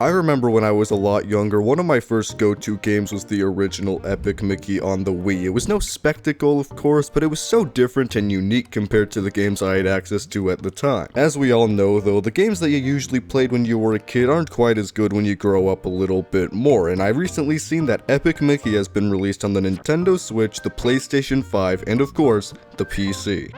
I remember when I was a lot younger, one of my first go-to games was the original Epic Mickey on the Wii. It was no spectacle, of course, but it was so different and unique compared to the games I had access to at the time. As we all know though, the games that you usually played when you were a kid aren't quite as good when you grow up a little bit more, and I've recently seen that Epic Mickey has been released on the Nintendo Switch, the PlayStation 5, and of course, the PC.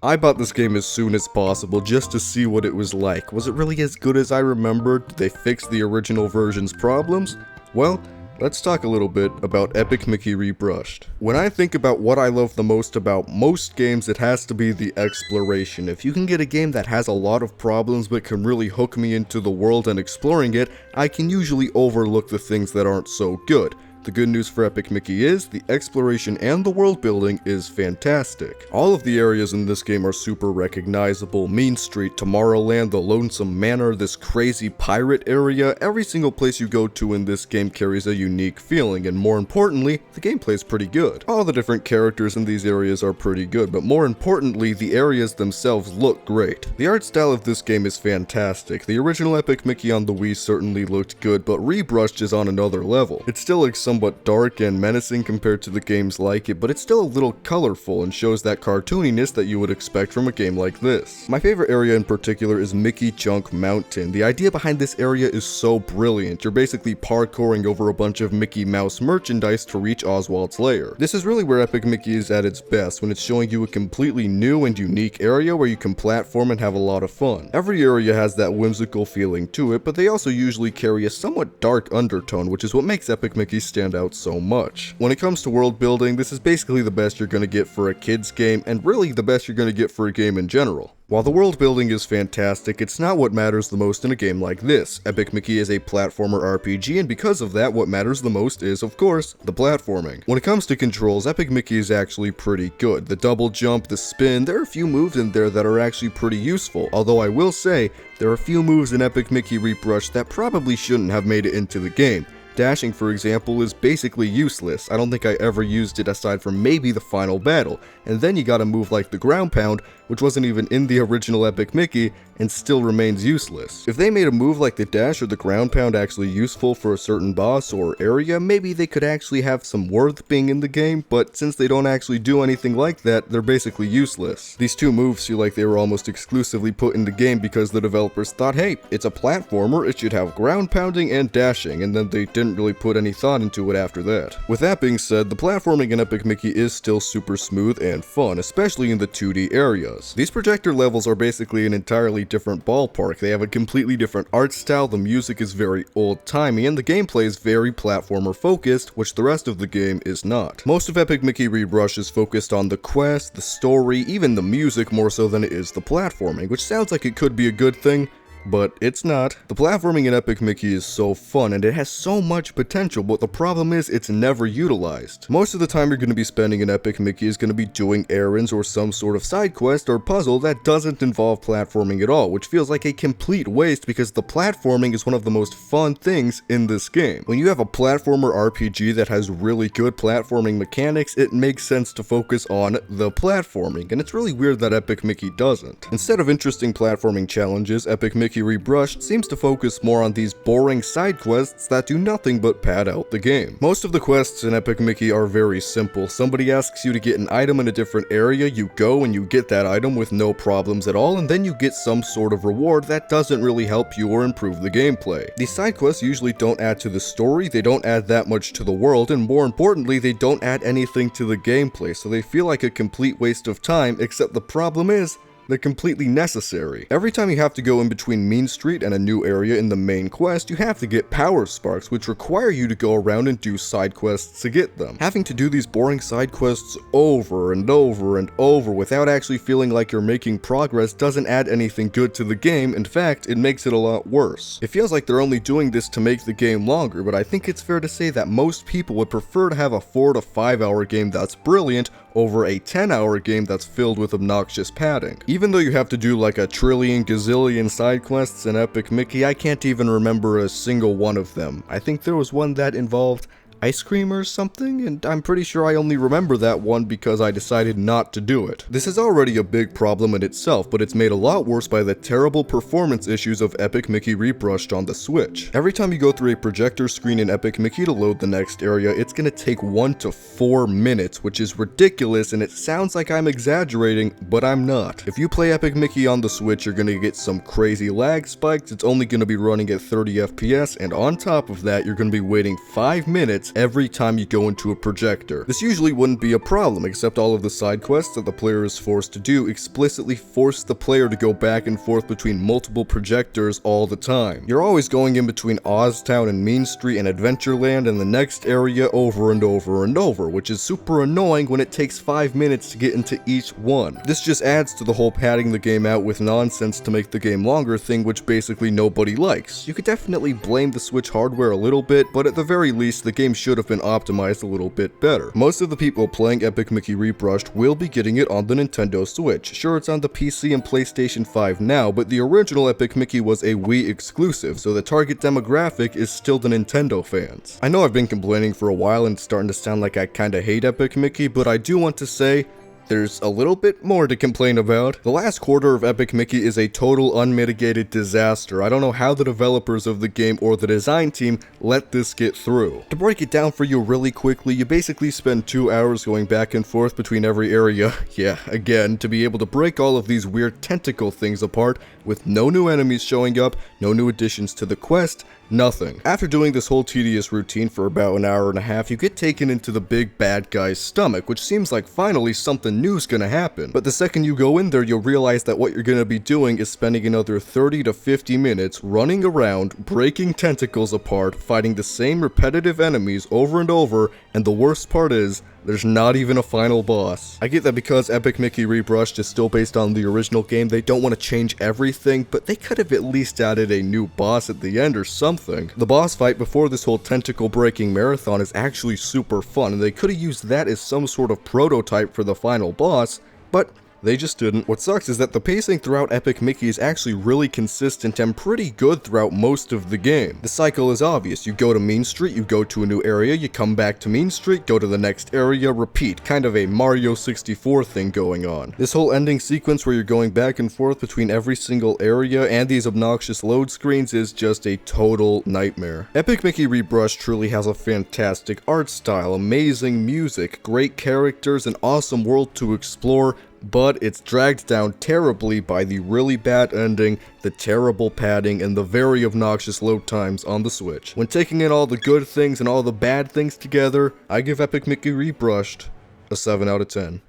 I bought this game as soon as possible just to see what it was like. Was it really as good as I remembered? Did they fix the original version's problems? Well, let's talk a little bit about Epic Mickey Rebrushed. When I think about what I love the most about most games, it has to be the exploration. If you can get a game that has a lot of problems but can really hook me into the world and exploring it, I can usually overlook the things that aren't so good. The good news for Epic Mickey is, the exploration and the world building is fantastic. All of the areas in this game are super recognizable. Mean Street, Tomorrowland, the Lonesome Manor, this crazy pirate area, every single place you go to in this game carries a unique feeling, and more importantly, the gameplay is pretty good. All the different characters in these areas are pretty good, but more importantly, the areas themselves look great. The art style of this game is fantastic. The original Epic Mickey on the Wii certainly looked good, but Rebrushed is on another level. It's still somewhat dark and menacing compared to the games like it, but it's still a little colorful and shows that cartooniness that you would expect from a game like this. My favorite area in particular is Mickey Junk Mountain. The idea behind this area is so brilliant. You're basically parkouring over a bunch of Mickey Mouse merchandise to reach Oswald's lair. This is really where Epic Mickey is at its best, when it's showing you a completely new and unique area where you can platform and have a lot of fun. Every area has that whimsical feeling to it, but they also usually carry a somewhat dark undertone, which is what makes Epic Mickey stand out so much. When it comes to world building, this is basically the best you're going to get for a kid's game, and really the best you're going to get for a game in general. While the world building is fantastic, it's not what matters the most in a game like this. Epic Mickey is a platformer RPG, and because of that, what matters the most is, of course, the platforming. When it comes to controls, Epic Mickey is actually pretty good. The double jump, the spin, there are a few moves in there that are actually pretty useful, although I will say, there are a few moves in Epic Mickey Rebrushed that probably shouldn't have made it into the game. Dashing, for example, is basically useless. I don't think I ever used it aside from maybe the final battle. And then you got a move like the ground pound, which wasn't even in the original Epic Mickey, and still remains useless. If they made a move like the dash or the ground pound actually useful for a certain boss or area, maybe they could actually have some worth being in the game, but since they don't actually do anything like that, they're basically useless. These two moves feel like they were almost exclusively put in the game because the developers thought, hey, it's a platformer, it should have ground pounding and dashing, and then they didn't really put any thought into it after that. With that being said, the platforming in Epic Mickey is still super smooth and fun, especially in the 2D areas. These projector levels are basically an entirely different ballpark. They have a completely different art style, the music is very old-timey, and the gameplay is very platformer focused, which the rest of the game is not. Most of Epic Mickey Rebrushed is focused on the quest, the story, even the music more so than it is the platforming, which sounds like it could be a good thing, but it's not. The platforming in Epic Mickey is so fun and it has so much potential, but the problem is it's never utilized. Most of the time you're going to be spending in Epic Mickey is going to be doing errands or some sort of side quest or puzzle that doesn't involve platforming at all, which feels like a complete waste because the platforming is one of the most fun things in this game. When you have a platformer RPG that has really good platforming mechanics, it makes sense to focus on the platforming, and it's really weird that Epic Mickey doesn't. Instead of interesting platforming challenges, Epic Mickey Rebrushed seems to focus more on these boring side quests that do nothing but pad out the game. Most of the quests in Epic Mickey are very simple. Somebody asks you to get an item in a different area, you go and you get that item with no problems at all, and then you get some sort of reward that doesn't really help you or improve the gameplay. These side quests usually don't add to the story, they don't add that much to the world, and more importantly, they don't add anything to the gameplay, so they feel like a complete waste of time, except the problem is, they're completely necessary. Every time you have to go in between Mean Street and a new area in the main quest, you have to get power sparks, which require you to go around and do side quests to get them. Having to do these boring side quests over and over and over without actually feeling like you're making progress doesn't add anything good to the game. In fact, it makes it a lot worse. It feels like they're only doing this to make the game longer, but I think it's fair to say that most people would prefer to have a 4 to 5 hour game that's brilliant over a 10-hour game that's filled with obnoxious padding. Even though you have to do like a trillion gazillion side quests in Epic Mickey, I can't even remember a single one of them. I think there was one that involved ice cream or something, and I'm pretty sure I only remember that one because I decided not to do it. This is already a big problem in itself, but it's made a lot worse by the terrible performance issues of Epic Mickey Rebrushed on the Switch. Every time you go through a projector screen in Epic Mickey to load the next area, it's gonna take 1 to 4 minutes, which is ridiculous, and it sounds like I'm exaggerating, but I'm not. If you play Epic Mickey on the Switch, you're gonna get some crazy lag spikes. It's only gonna be running at 30 FPS, and on top of that, you're gonna be waiting 5 minutes every time you go into a projector. This usually wouldn't be a problem, except all of the side quests that the player is forced to do explicitly force the player to go back and forth between multiple projectors all the time. You're always going in between Oztown and Mean Street and Adventureland and the next area over and over and over, which is super annoying when it takes 5 minutes to get into each one. This just adds to the whole padding the game out with nonsense to make the game longer thing, which basically nobody likes. You could definitely blame the Switch hardware a little bit, but at the very least, the game should have been optimized a little bit better. Most of the people playing Epic Mickey Rebrushed will be getting it on the Nintendo Switch. Sure, it's on the PC and PlayStation 5 now, but the original Epic Mickey was a Wii exclusive, so the target demographic is still the Nintendo fans. I know I've been complaining for a while and it's starting to sound like I kinda hate Epic Mickey, but I do want to say, there's a little bit more to complain about. The last quarter of Epic Mickey is a total unmitigated disaster. I don't know how the developers of the game or the design team let this get through. To break it down for you really quickly, you basically spend 2 hours going back and forth between every area, yeah, again, to be able to break all of these weird tentacle things apart with no new enemies showing up, no new additions to the quest, nothing. After doing this whole tedious routine for about an hour and a half, you get taken into the big bad guy's stomach, which seems like finally something new's gonna happen. But the second you go in there, you'll realize that what you're gonna be doing is spending another 30 to 50 minutes running around, breaking tentacles apart, fighting the same repetitive enemies over and over, and the worst part is, there's not even a final boss. I get that because Epic Mickey Rebrushed is still based on the original game, they don't want to change everything, but they could have at least added a new boss at the end or something. The boss fight before this whole tentacle breaking marathon is actually super fun, and they could have used that as some sort of prototype for the final boss, but they just didn't. What sucks is that the pacing throughout Epic Mickey is actually really consistent and pretty good throughout most of the game. The cycle is obvious. You go to Mean Street, you go to a new area, you come back to Mean Street, go to the next area, repeat. Kind of a Mario 64 thing going on. This whole ending sequence where you're going back and forth between every single area and these obnoxious load screens is just a total nightmare. Epic Mickey Rebrushed truly has a fantastic art style, amazing music, great characters, an awesome world to explore, but it's dragged down terribly by the really bad ending, the terrible padding, and the very obnoxious load times on the Switch. When taking in all the good things and all the bad things together, I give Epic Mickey Rebrushed a 7 out of 10.